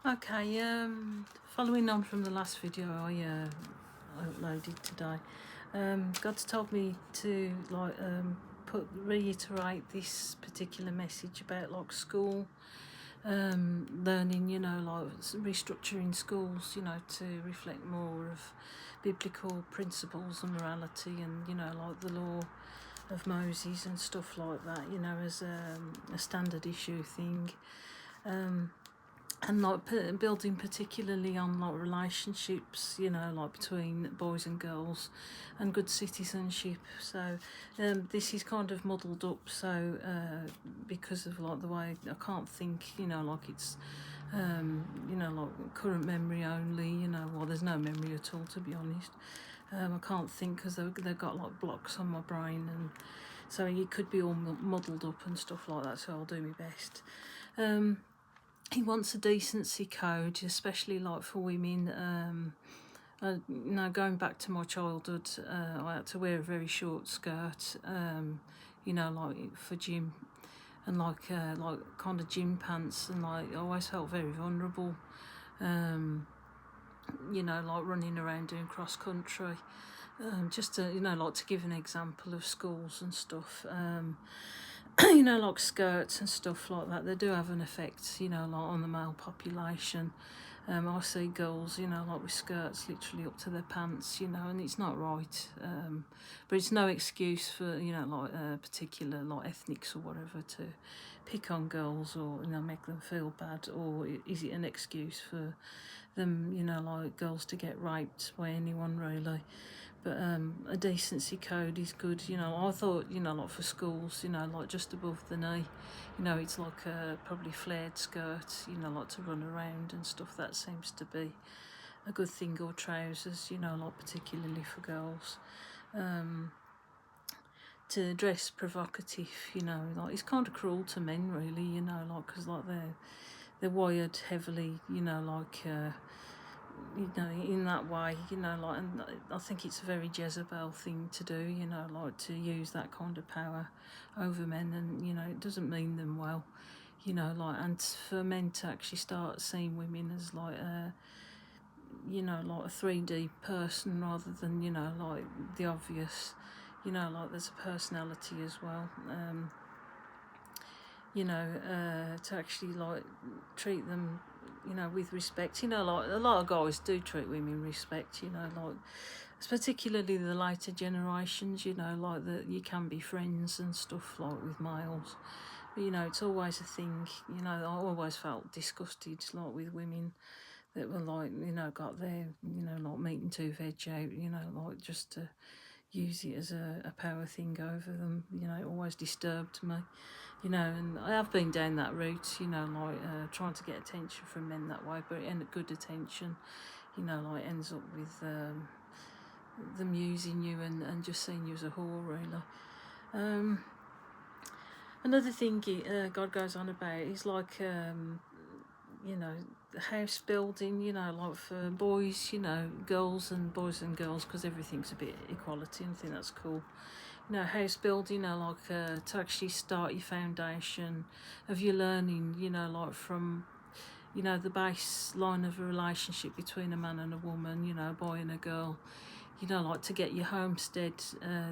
Okay, following on from the last video I uploaded today, God's told me to reiterate this particular message about like school, learning, like restructuring schools, to reflect more of biblical principles and morality, and like the law of Moses and stuff like that, as a standard issue thing. And like building particularly on like relationships, like between boys and girls, and good citizenship. So this is kind of muddled up, so because of like the way I can't think, like it's like current memory only, well, there's no memory at all, to be honest. I can't think because they've got like blocks on my brain, and so it could be all muddled up and stuff like that, so I'll do my best. He wants a decency code, especially like for women. Going back to my childhood, I had to wear a very short skirt, like for gym, and like kind of gym pants, and like I always felt very vulnerable. Like running around doing cross country. Just to like to give an example of schools and stuff. Like skirts and stuff like that, they do have an effect, like on the male population. I see girls, like with skirts literally up to their pants, and it's not right. But it's no excuse for, like particular like ethnics or whatever to pick on girls, or make them feel bad, or is it an excuse for them, like girls to get raped by anyone really? But a decency code is good. I thought, like for schools, like just above the knee, it's like a probably flared skirt, like to run around and stuff. That seems to be a good thing. Or trousers, like particularly for girls. To dress provocative, like it's kind of cruel to men, really, like because like they're wired heavily, like. In that way, like, and I think it's a very Jezebel thing to do, like to use that kind of power over men, and it doesn't mean them well, like, and for men to actually start seeing women as like like a 3D person rather than, like the obvious, like there's a personality as well. To actually like treat them, with respect. Like a lot of guys do treat women with respect. Like it's particularly the later generations. Like that you can be friends and stuff like with males. But it's always a thing. I always felt disgusted like with women that were like, got their, like meat and two veg out. Like just to use it as a power thing over them. It always disturbed me. And I have been down that route, like trying to get attention from men that way, but good attention, like ends up with them using you and just seeing you as a whore, really. Another thing God goes on about is like, house building, like for boys, girls and boys and girls, because everything's a bit equality, and I think that's cool. House building, like to actually start your foundation of your learning, like from, the baseline of a relationship between a man and a woman, a boy and a girl, like to get your homestead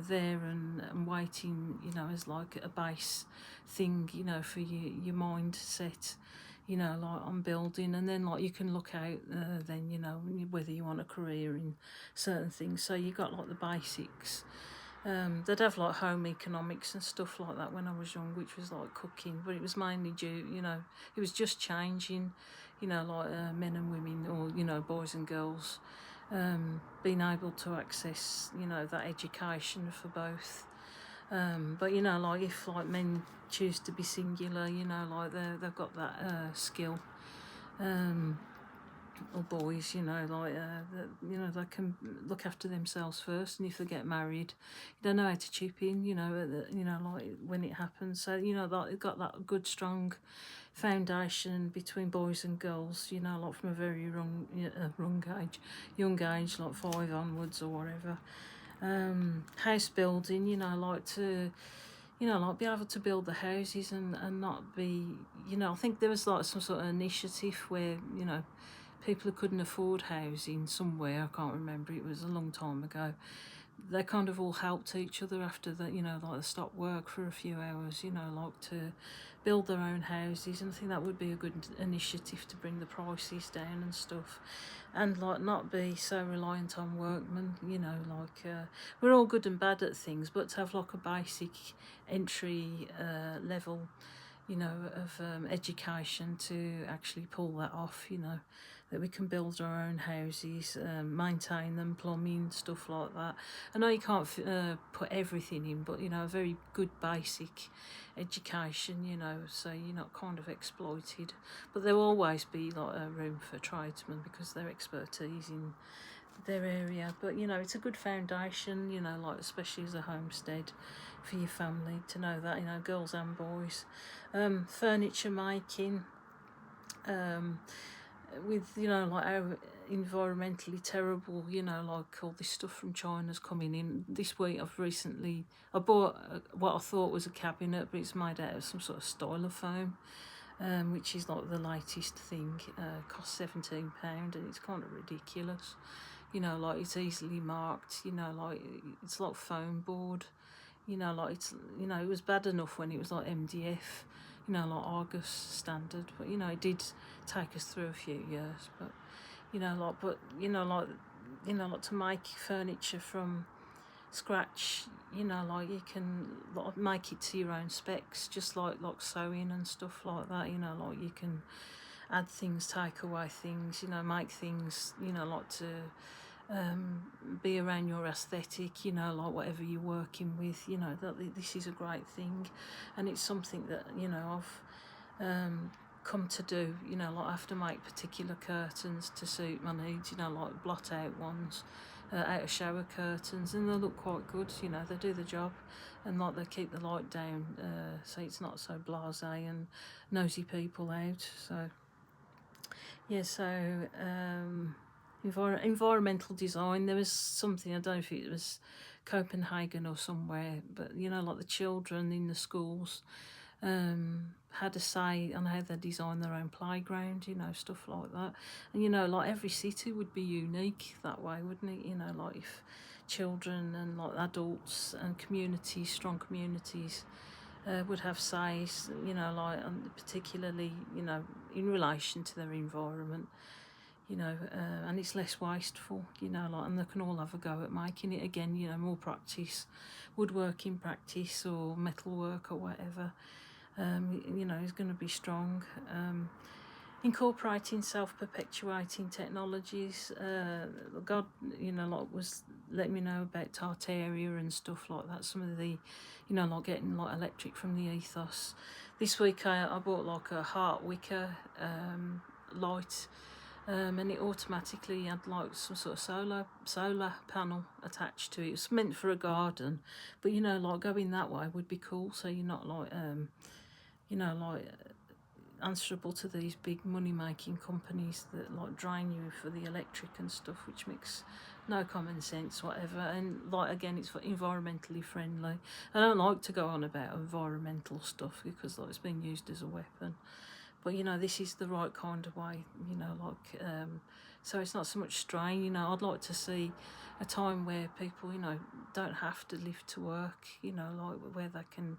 there and waiting, as like a base thing, for your mindset, like on building, and then like you can look out then, whether you want a career in certain things. So you got like the basics. They'd have like home economics and stuff like that when I was young, which was like cooking, but it was mainly due, it was just changing, like men and women, or, boys and girls, being able to access, that education for both. But, like if like men choose to be singular, like they've got that skill. Or boys, like they can look after themselves first, and if they get married, you don't know how to chip in, like when it happens. So that got that good strong foundation between boys and girls, like from a very young age, like 5 onwards or whatever. House building, like to you know, like be able to build the houses and not be, you know, I think there was like some sort of initiative where, you know, people who couldn't afford housing somewhere, I can't remember, it was a long time ago, they kind of all helped each other after that, you know, like they stopped work for a few hours, you know, like to build their own houses. And I think that would be a good initiative to bring the prices down and stuff, and like not be so reliant on workmen, you know, like we're all good and bad at things, but to have like a basic entry level, you know, of education to actually pull that off, you know, that we can build our own houses, maintain them, plumbing, stuff like that. I know you can't put everything in, but, you know, a very good basic education, you know, so you're not kind of exploited. But there will always be like a room for tradesmen because their expertise in their area. But, you know, it's a good foundation, you know, like especially as a homestead for your family to know that, you know, girls and boys. Furniture making, with, you know, like how environmentally terrible, you know, like all this stuff from China's coming in. This week I bought what I thought was a cabinet, but it's made out of some sort of styrofoam, which is like the latest thing. Cost £17 and it's kind of ridiculous, you know, like it's easily marked, you know, like it's like foam board, you know, like it's, you know, it was bad enough when it was like MDF, you know, like Argus standard, but, you know, it did take us through a few years. But, you know, like, but, you know, like to make furniture from scratch, you know, like you can like make it to your own specs, just like sewing and stuff like that, you know, like you can add things, take away things, you know, make things, you know, like to be around your aesthetic, you know, like whatever you're working with, you know, that this is a great thing. And it's something that, you know, I've come to do, you know, like I have to make particular curtains to suit my needs, you know, like blot out ones, out of shower curtains, and they look quite good, you know, they do the job, and like they keep the light down, so it's not so blasé and nosy people out. So yeah, so environmental design. There was something, I don't know if it was Copenhagen or somewhere, but, you know, like the children in the schools had a say on how they design their own playground, you know, stuff like that. And, you know, like every city would be unique that way, wouldn't it? You know, like if children and like adults and communities, strong communities, would have says, you know, like particularly, you know, in relation to their environment, you know, and it's less wasteful, you know, like, and they can all have a go at making it again, you know, more practice, woodworking practice or metalwork or whatever, you know, is going to be strong. Incorporating self-perpetuating technologies. God, you know, like was letting me know about Tartaria and stuff like that. Some of the, you know, like getting like electric from the ethos. This week I bought like a heart wicker light, and it automatically had like some sort of solar panel attached to it. It's meant for a garden, but, you know, like going that way would be cool. So you're not like you know, like answerable to these big money making companies that like drain you for the electric and stuff, which makes no common sense whatever. And like again, it's environmentally friendly. I don't like to go on about environmental stuff because like it's being used as a weapon, but, you know, this is the right kind of way, you know, like so it's not so much strain, you know. I'd like to see a time where people, you know, don't have to live to work, you know, like where they can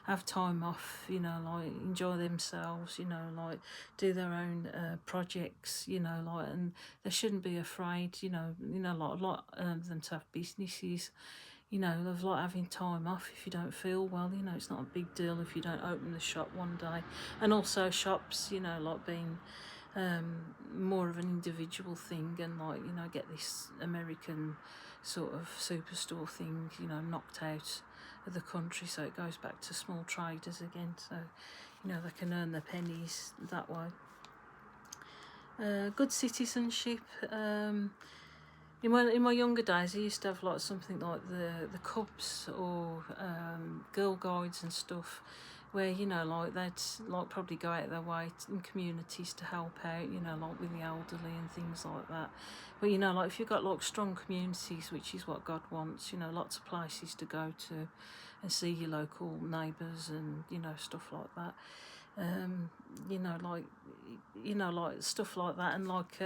have time off, you know, like enjoy themselves, you know, like do their own projects, you know, like, and they shouldn't be afraid, you know, like a lot of them to have businesses, you know, of like having time off if you don't feel well, you know, it's not a big deal if you don't open the shop one day. And also shops, you know, like being more of an individual thing, and like, you know, get this American sort of superstore thing, you know, knocked out of the country, so it goes back to small traders again, so, you know, they can earn their pennies that way. Good citizenship. In my younger days, I used to have like something like the Cubs or Girl Guides and stuff, where, you know, like they'd like probably go out their way in communities to help out, you know, like with the elderly and things like that. But, you know, like if you've got like strong communities, which is what God wants, you know, lots of places to go to, and see your local neighbours and, you know, stuff like that. You know, like stuff like that, and like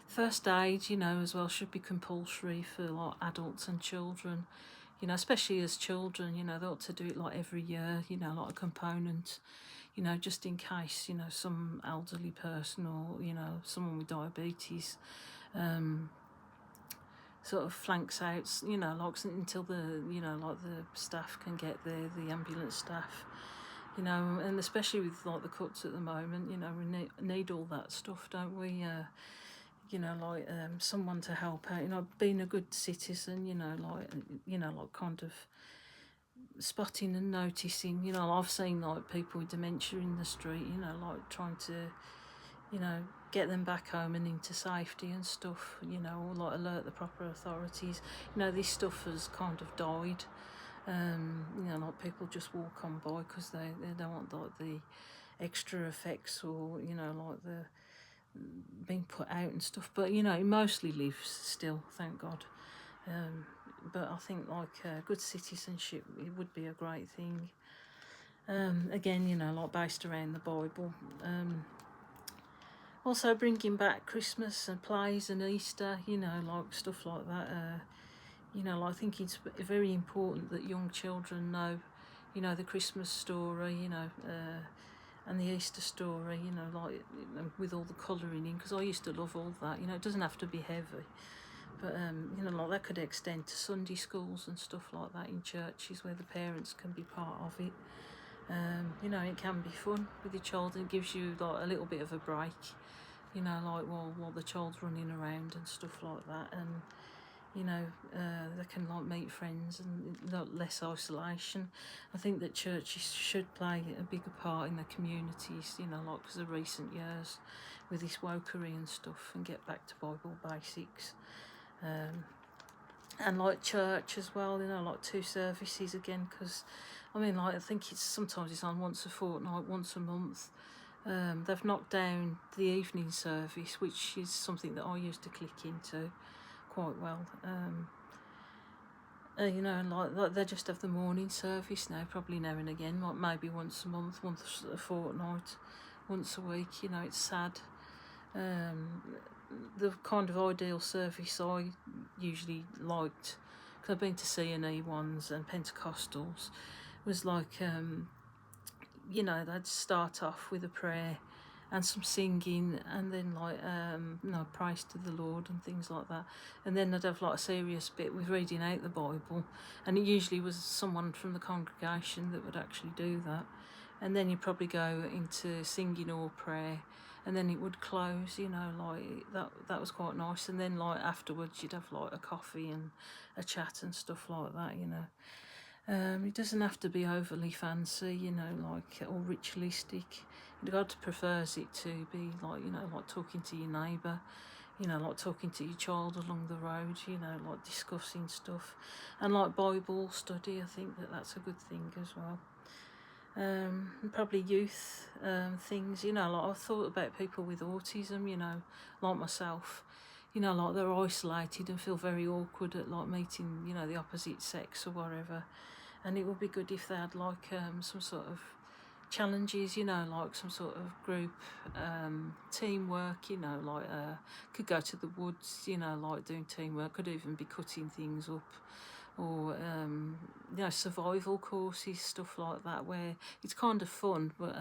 first aid, you know, as well, should be compulsory for like adults and children. You know, especially as children, you know, they ought to do it like every year, you know, like a component, you know, just in case, you know, some elderly person or, you know, someone with diabetes sort of flanks out, you know, like until the, you know, like the staff can get there, the ambulance staff, you know, and especially with like the cuts at the moment, you know, we need all that stuff, don't we? You know, like someone to help out, you know, being a good citizen, you know, like kind of spotting and noticing, you know, I've seen like people with dementia in the street, you know, like trying to, you know, get them back home and into safety and stuff, you know, or like alert the proper authorities. You know, this stuff has kind of died. You know, like people just walk on by because they don't want like the extra effects, or, you know, like the being put out and stuff. But, you know, it mostly lives still, thank God. But I think like good citizenship, it would be a great thing. Again, you know, like based around the Bible. Also bringing back Christmas and plays and Easter, you know, like stuff like that. You know, like I think it's very important that young children know, you know, the Christmas story, you know, and the Easter story, you know, like, you know, with all the colouring in, because I used to love all that. You know, it doesn't have to be heavy, but you know, like that could extend to Sunday schools and stuff like that in churches where the parents can be part of it. You know, it can be fun with your child, and it gives you like a little bit of a break, you know, like while the child's running around and stuff like that, and, you know, they can like meet friends and less isolation. I think that churches should play a bigger part in the communities, you know, like because of recent years with this wokery and stuff, and get back to Bible basics. And like church as well, you know, like 2 services again, because I mean, like, I think sometimes it's on once a fortnight, once a month. They've knocked down the evening service, which is something that I used to click into quite well. You know, like they just have the morning service now, probably now and again, like maybe once a month, once a fortnight, once a week. You know, it's sad. The kind of ideal service I usually liked, because I've been to C&E ones and Pentecostals, was like, you know, they'd start off with a prayer and some singing, and then like, you know, praise to the Lord and things like that. And then they'd have like a serious bit with reading out the Bible, and it usually was someone from the congregation that would actually do that. And then you'd probably go into singing or prayer, and then it would close, you know, like that was quite nice. And then like afterwards you'd have like a coffee and a chat and stuff like that, you know. It doesn't have to be overly fancy, you know, like, or ritualistic. God prefers it to be like, you know, like talking to your neighbour, you know, like talking to your child along the road, you know, like discussing stuff. And like Bible study, I think that's a good thing as well. And probably youth things, you know, like I've thought about people with autism, you know, like myself, you know, like they're isolated and feel very awkward at like meeting, you know, the opposite sex or whatever. And it would be good if they had like some sort of challenges, you know, like some sort of group teamwork, you know, like could go to the woods, you know, like doing teamwork, could even be cutting things up, or you know, survival courses, stuff like that, where it's kind of fun but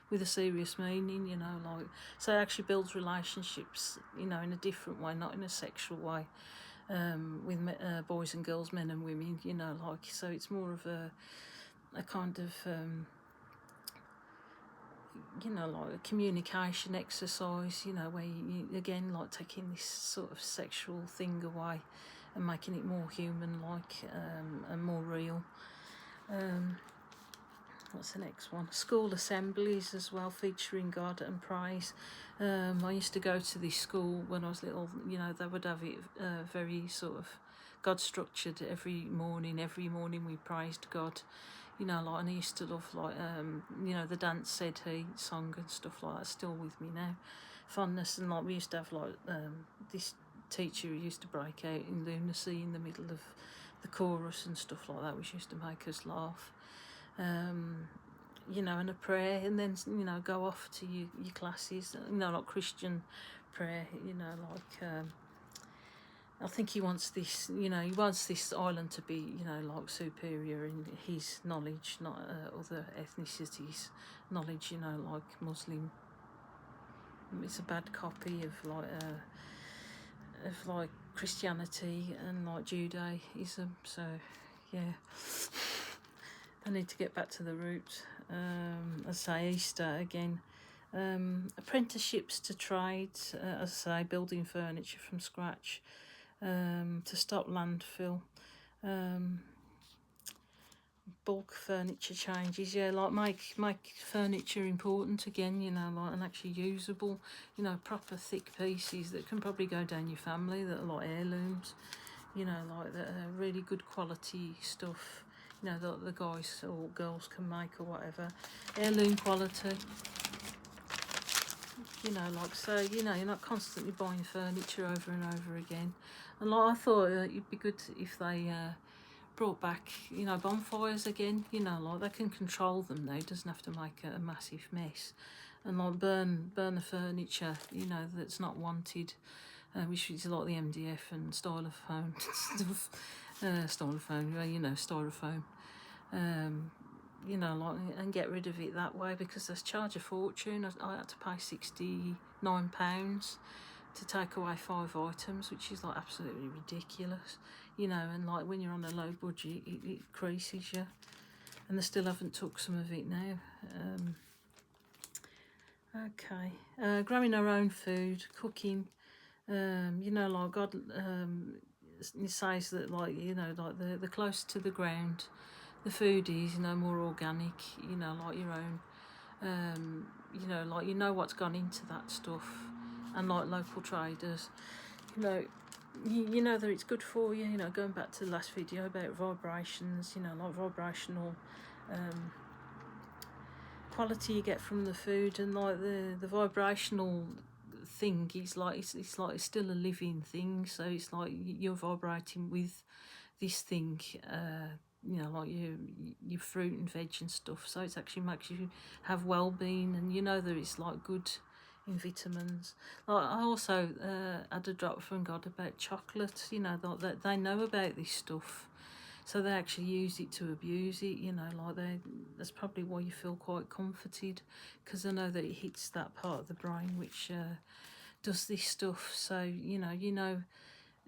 with a serious meaning, you know, like, so it actually builds relationships, you know, in a different way, not in a sexual way, with boys and girls, men and women, you know, like, so it's more of a kind of you know, like a communication exercise, you know, where you again, like, taking this sort of sexual thing away and making it more human like, and more real. What's the next one? School assemblies as well, featuring God and praise. I used to go to this school when I was little, you know, they would have it very sort of God structured every morning. Every morning we praised God, you know, like, and I used to love like, you know, the Dance Said He song and stuff like that, still with me now. Fondness, and like we used to have like this teacher who used to break out in lunacy in the middle of the chorus and stuff like that, which used to make us laugh. You know, and a prayer, and then, you know, go off to your classes, you know, like Christian prayer, you know, like, I think he wants this, you know, he wants this island to be, you know, like superior in his knowledge, not other ethnicities' knowledge, you know, like Muslim. It's a bad copy of like Christianity and like Judaism, so yeah. I need to get back to the roots. As I say, Easter again. Apprenticeships to trades, as I say, building furniture from scratch, to stop landfill, bulk furniture changes, yeah, like make furniture important again, you know, like, and actually usable, you know, proper thick pieces that can probably go down your family, that are like heirlooms, you know, like that are really good quality stuff, you know, that the guys or girls can make or whatever, heirloom quality, you know, like, so, you know, you're not constantly buying furniture over and over again. And like, I thought it'd be good if they brought back, you know, bonfires again, you know, like they can control them now, it doesn't have to make a massive mess, and like burn the furniture, you know, that's not wanted, which is like the MDF and styrofoam stuff, styrofoam, you know, styrofoam, you know, like, and get rid of it that way, because they charge a fortune. I had to pay £69 to take away 5 items, which is like absolutely ridiculous, you know, and like when you're on a low budget, it creases you, and they still haven't took some of it now. Okay, growing our own food, cooking, you know, like God says that, like, you know, like the closer to the ground the food is, you know, more organic, you know, like your own, you know, like, you know what's gone into that stuff, and like local traders, you know, you know that it's good for you, you know, going back to the last video about vibrations, you know, like vibrational quality you get from the food, and like the vibrational thing is like, it's like it's still a living thing, so it's like you're vibrating with this thing, you know, like your fruit and veg and stuff, so it actually makes you have well-being, and you know that it's like good in vitamins. Like, I also had a drop from God about chocolate, you know, that they know about this stuff, so they actually use it to abuse it, you know, like that's probably why you feel quite comforted, because I know that it hits that part of the brain which does this stuff. So, you know,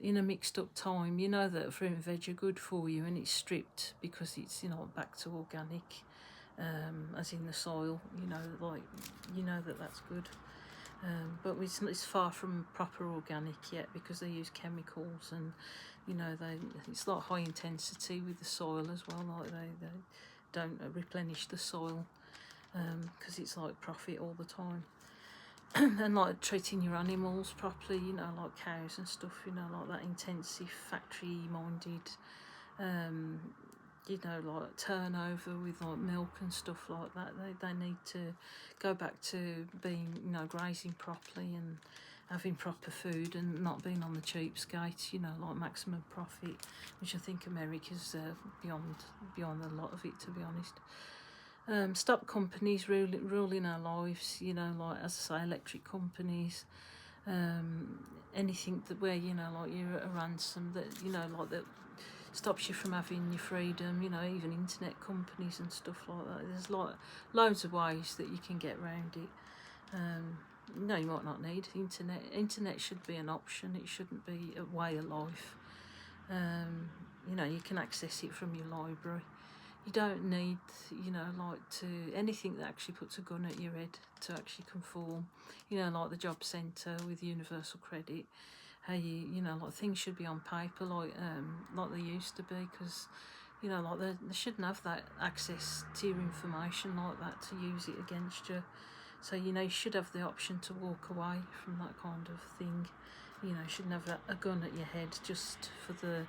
in a mixed up time, you know that fruit and veg are good for you, and it's stripped because it's, you know, back to organic, as in the soil, you know, like, you know that that's good. But it's far from proper organic yet, because they use chemicals, and, you know, it's like high intensity with the soil as well, like they don't replenish the soil, because it's like profit all the time. And like treating your animals properly, you know, like cows and stuff, you know, like that intensive factory minded, you know, like turnover with like milk and stuff like that. They need to go back to being, you know, grazing properly and having proper food, and not being on the cheapskate, you know, like maximum profit, which I think America's beyond a lot of it, to be honest. Stop companies ruling our lives, you know, like, as I say, electric companies, anything that where, you know, like you're at a ransom, that, you know, like that stops you from having your freedom, you know, even internet companies and stuff like that. There's like loads of ways that you can get around it. No, you might not need internet should be an option, it shouldn't be a way of life. You know, you can access it from your library. You don't need, you know, like anything that actually puts a gun at your head to actually conform, you know, like the job centre with universal credit, how you know, like things should be on paper, like they used to be, because, you know, like they shouldn't have that access to your information like that to use it against you. So, you know, you should have the option to walk away from that kind of thing. You know, you shouldn't have a gun at your head just for the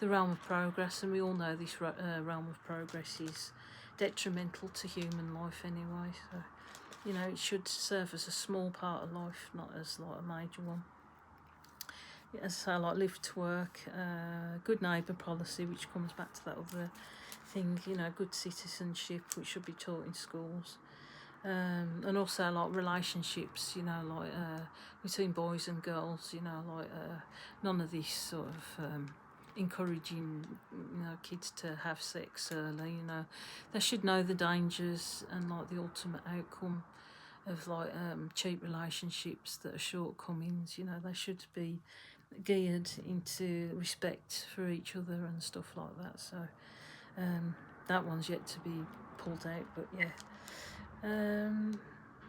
realm of progress, and we all know this realm of progress is detrimental to human life anyway, so, you know, it should serve as a small part of life, not as like a major one. as I say, like live to work, good neighbour policy, which comes back to that other thing, you know, good citizenship, which should be taught in schools. And also like relationships, you know, like between boys and girls, you know, like none of this sort of encouraging, you know, kids to have sex early. You know, they should know the dangers and like the ultimate outcome of like cheap relationships that are shortcomings. You know, they should be geared into respect for each other and stuff like that. So that one's yet to be pulled out, but yeah. As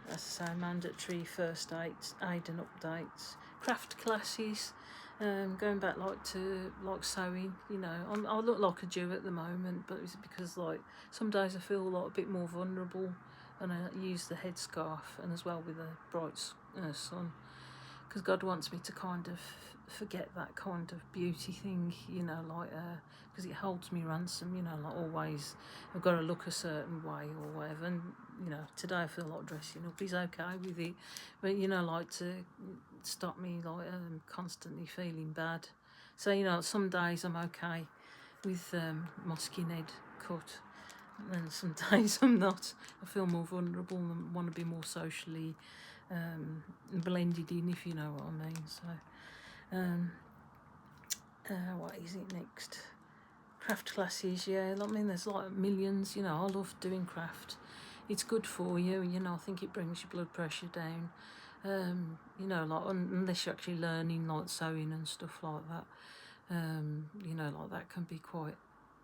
I say, mandatory first aid and updates, craft classes, going back like to like sewing. You know, I look like a Jew at the moment, but it's because like some days I feel like a bit more vulnerable, and I use the headscarf, and as well with a bright sun, because God wants me to kind of forget that kind of beauty thing, you know, like because it holds me ransom, you know, like always I've got to look a certain way or whatever. And you know, today I feel like dressing up is okay with it, but you know, like to stop me like constantly feeling bad. So you know, some days I'm okay with my skinhead cut, and some days I'm not. I feel more vulnerable and want to be more socially blended in, if you know what I mean. So what is it next? Craft classes, yeah. I mean, there's like millions, you know. I love doing craft. It's good for you, you know. I think it brings your blood pressure down. You know, like unless you're actually learning like sewing and stuff like that. You know, like that can be quite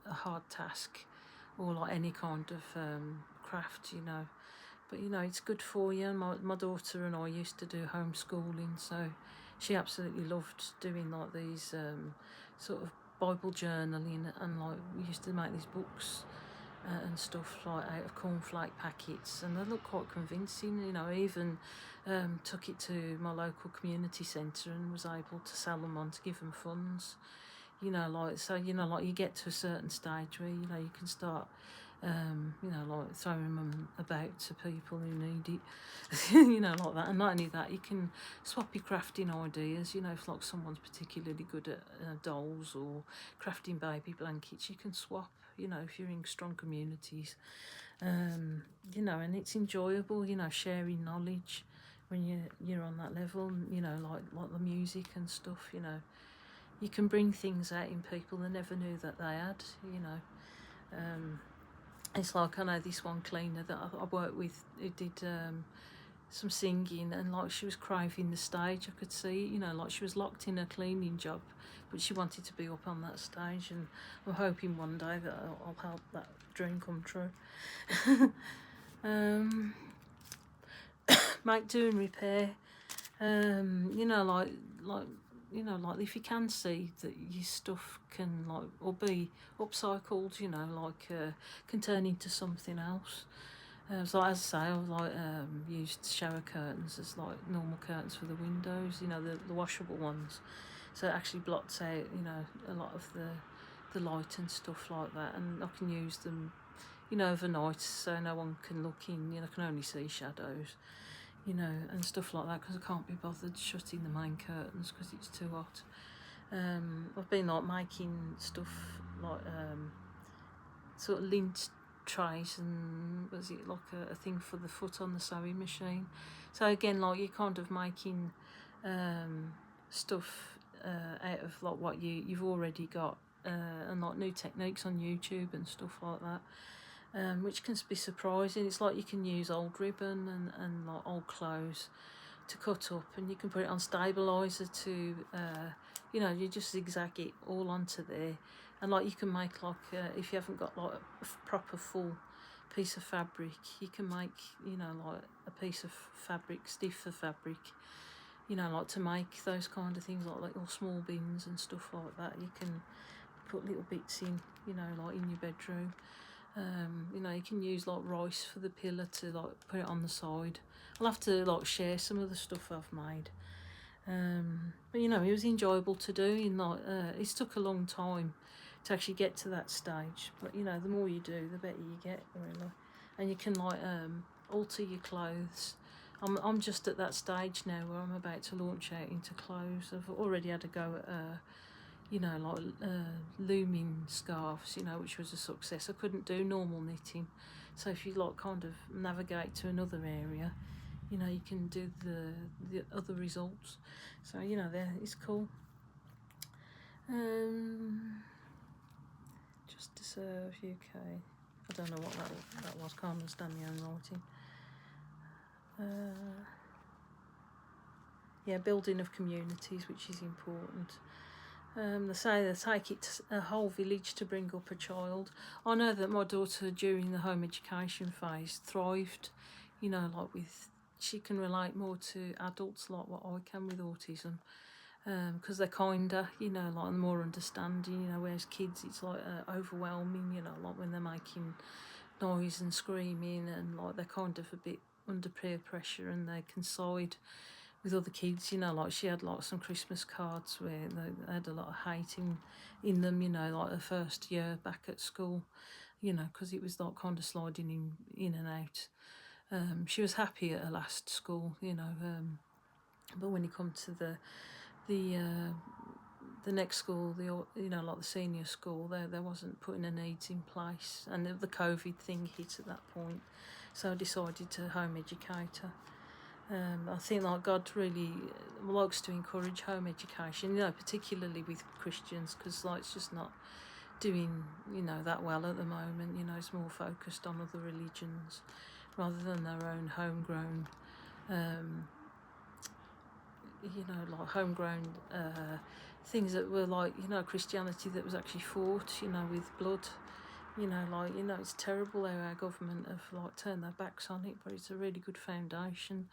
a hard task, or like any kind of craft, you know. But you know, it's good for you. My daughter and I used to do homeschooling, so she absolutely loved doing like these sort of Bible journaling, and like we used to make these books and stuff like out of cornflake packets, and they look quite convincing. You know, I even took it to my local community centre and was able to sell them on to give them funds. You know, like so. You know, like you get to a certain stage where you know you can start. You know, like throwing them about to people who need it, you know, like that. And not only that, you can swap your crafting ideas. You know, if like someone's particularly good at dolls or crafting baby blankets, you can swap. You know, if you're in strong communities, you know, and it's enjoyable. You know, sharing knowledge when you're on that level. You know, like the music and stuff. You know, you can bring things out in people they never knew that they had. You know. It's like I know this one cleaner that I worked with who did some singing, and like she was craving the stage. I could see, you know, like she was locked in a cleaning job, but she wanted to be up on that stage, and I'm hoping one day that I'll help that dream come true. Make, do and repair. You know, like you know, like if you can see that your stuff can like or be upcycled, you know, like can turn into something else. So as I say, I've like used shower curtains as like normal curtains for the windows, you know, the washable ones. So it actually blots out, you know, a lot of the light and stuff like that, and I can use them, you know, overnight, so no one can look in. You know, I can only see shadows, you know, and stuff like that, because I can't be bothered shutting the main curtains because it's too hot. I've been like making stuff like sort of lint trays, and was it like a thing for the foot on the sewing machine. So again, like you're kind of making stuff out of like what you've already got, and like new techniques on YouTube and stuff like that. Which can be surprising. It's like you can use old ribbon and like old clothes to cut up, and you can put it on stabilizer to, you know, you just zigzag it all onto there, and like you can make like if you haven't got like a proper full piece of fabric, you can make, you know, like a piece of fabric, stiffer fabric, you know, like to make those kind of things, like little small bins and stuff like that. You can put little bits in, you know, like in your bedroom. You know, you can use like rice for the pillar to like put it on the side. I'll have to like share some of the stuff I've made. But you know, it was enjoyable to do. In like, it took a long time to actually get to that stage. But you know, the more you do, the better you get, really. And you can like alter your clothes. I'm just at that stage now where I'm about to launch out into clothes. I've already had a go at looming scarves, which was a success. I couldn't do normal knitting, so if you kind of navigate to another area, you can do the other results. So there, it's cool. Just to serve UK. I don't know what that was. Can't understand my own writing. Yeah, building of communities, which is important. They say they take it a whole village to bring up a child. I know that my daughter during the home education phase thrived, she can relate more to adults like what I can with autism, because they're kinder, and more understanding, whereas kids it's like overwhelming, like when they're making noise and screaming and like they're kind of a bit under peer pressure and they can side with other kids, like she had like some Christmas cards where they had a lot of hate in them, like the first year back at school, because it was like kind of sliding in and out. She was happy at her last school, but when it come to the next school, like the senior school, there wasn't putting her needs in place, and the COVID thing hit at that point, so I decided to home educate her. I think like God really likes to encourage home education, particularly with Christians, because like it's just not doing that well at the moment. It's more focused on other religions rather than their own homegrown like homegrown things that were like Christianity that was actually fought with blood. It's terrible how our government have like turned their backs on it, but it's a really good foundation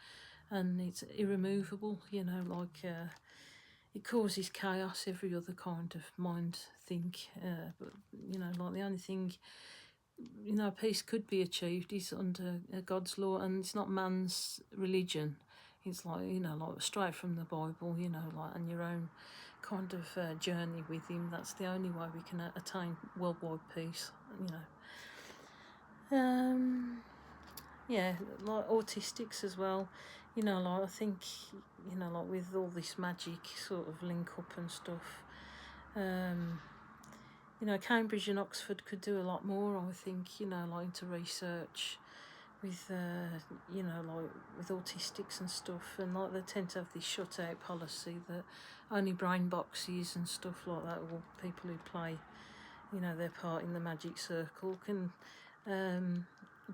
and it's irremovable. It causes chaos every other kind of mind think, but like the only thing peace could be achieved is under God's law, and it's not man's religion. It's like like straight from the Bible, and your own kind of journey with Him. That's the only way we can attain worldwide peace. Yeah, like autistics as well. Like I think like with all this magic sort of link up and stuff. Cambridge and Oxford could do a lot more, I think, like into research with, like with autistics and stuff, and like they tend to have this shut-out policy that only brain boxes and stuff like that, or people who play, their part in the magic circle can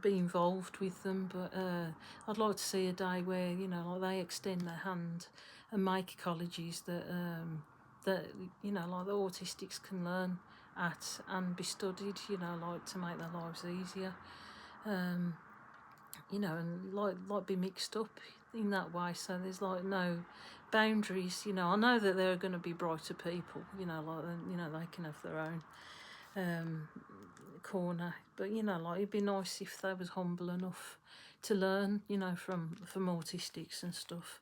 be involved with them, but I'd like to see a day where, like they extend their hand and make colleges that, like the autistics can learn at and be studied, like to make their lives easier, and like be mixed up in that way, so there's like no boundaries. I know that there are going to be brighter people, like they can have their own corner, but like it'd be nice if they was humble enough to learn, from autistics and stuff.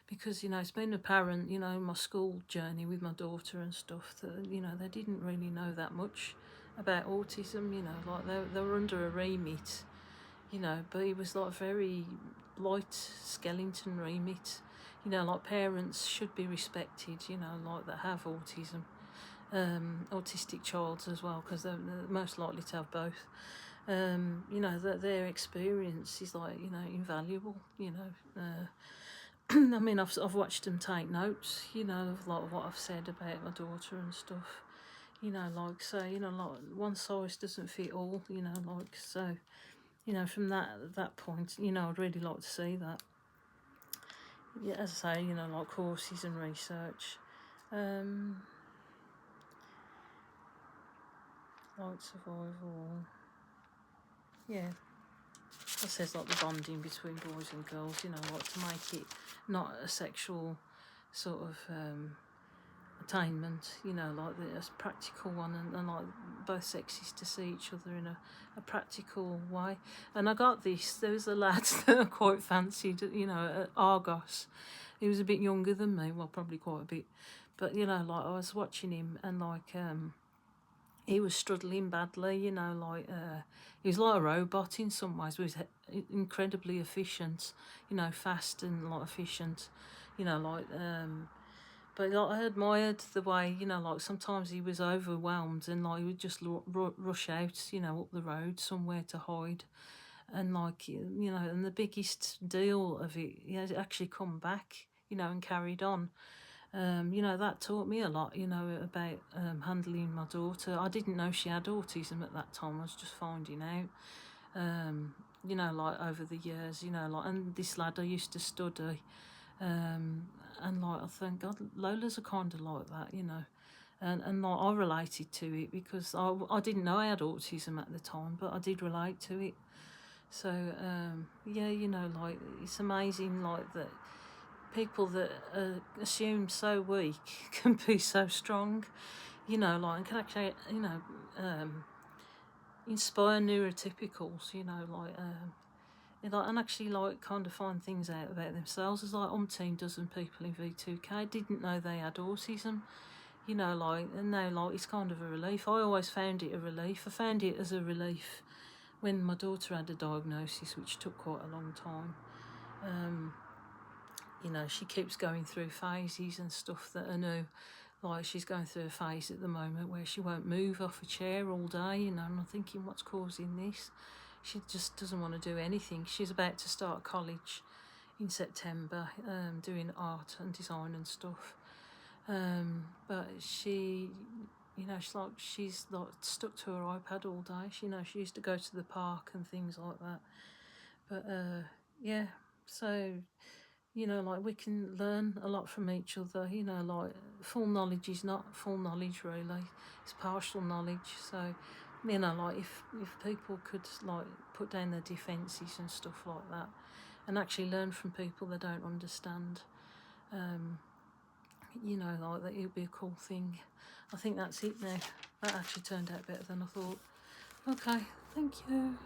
Because it's been apparent, my school journey with my daughter and stuff, that they didn't really know that much about autism. Like they were under a remit, but it was like very light skeleton remit. Like parents should be respected, like that have autism, autistic childs as well, because they're most likely to have both. That their experience is like invaluable. I mean, I've watched them take notes, of like what I've said about my daughter and stuff. Like so, like one size doesn't fit all. Like so, from that point, I'd really like to see that. Yeah, as I say, like courses and research, like survival. Yeah, it says like the bonding between boys and girls, like to make it not a sexual sort of attainment, like a practical one, and like both sexes to see each other in a practical way. And I got this, there was a lad that I quite fancied, at Argos. He was a bit younger than me, well, probably quite a bit, but like I was watching him, and like he was struggling badly, you know, like he was like a robot in some ways. He was incredibly efficient, you know, fast and like efficient, you know, like but like, I admired the way, you know, like sometimes he was overwhelmed and like he would just rush out, you know, up the road somewhere to hide. And like, you know, and the biggest deal of it, he had actually come back, you know, and carried on. You know, that taught me a lot, you know, about handling my daughter. I didn't know she had autism at that time. I was just finding out. You know, like over the years, you know, like, and this lad I used to study, and like I think God, Lola's are kind of like that, you know, and like I related to it because I didn't know I had autism at the time, but I did relate to it. So yeah, you know, like it's amazing, like that people that are assumed so weak can be so strong, you know, like, and can actually, you know, inspire neurotypicals, you know, and actually like kind of find things out about themselves. As like dozen people in V2K didn't know they had autism, you know, like, and now like it's kind of a relief. I always found it a relief. I found it as a relief when my daughter had a diagnosis, which took quite a long time. You know, she keeps going through phases and stuff that are new. Like she's going through a phase at the moment where she won't move off a chair all day, you know, and I'm thinking, what's causing this? She just doesn't want to do anything. She's about to start college in September, doing art and design and stuff. But she, you know, she's like stuck to her iPad all day. She used to go to the park and things like that. But yeah, so you know, like we can learn a lot from each other. You know, like full knowledge is not full knowledge really; it's partial knowledge. So, you know, like if people could like put down their defences and stuff like that, and actually learn from people they don't understand, you know, like that, it would be a cool thing. I think that's it now. That actually turned out better than I thought. Okay, thank you.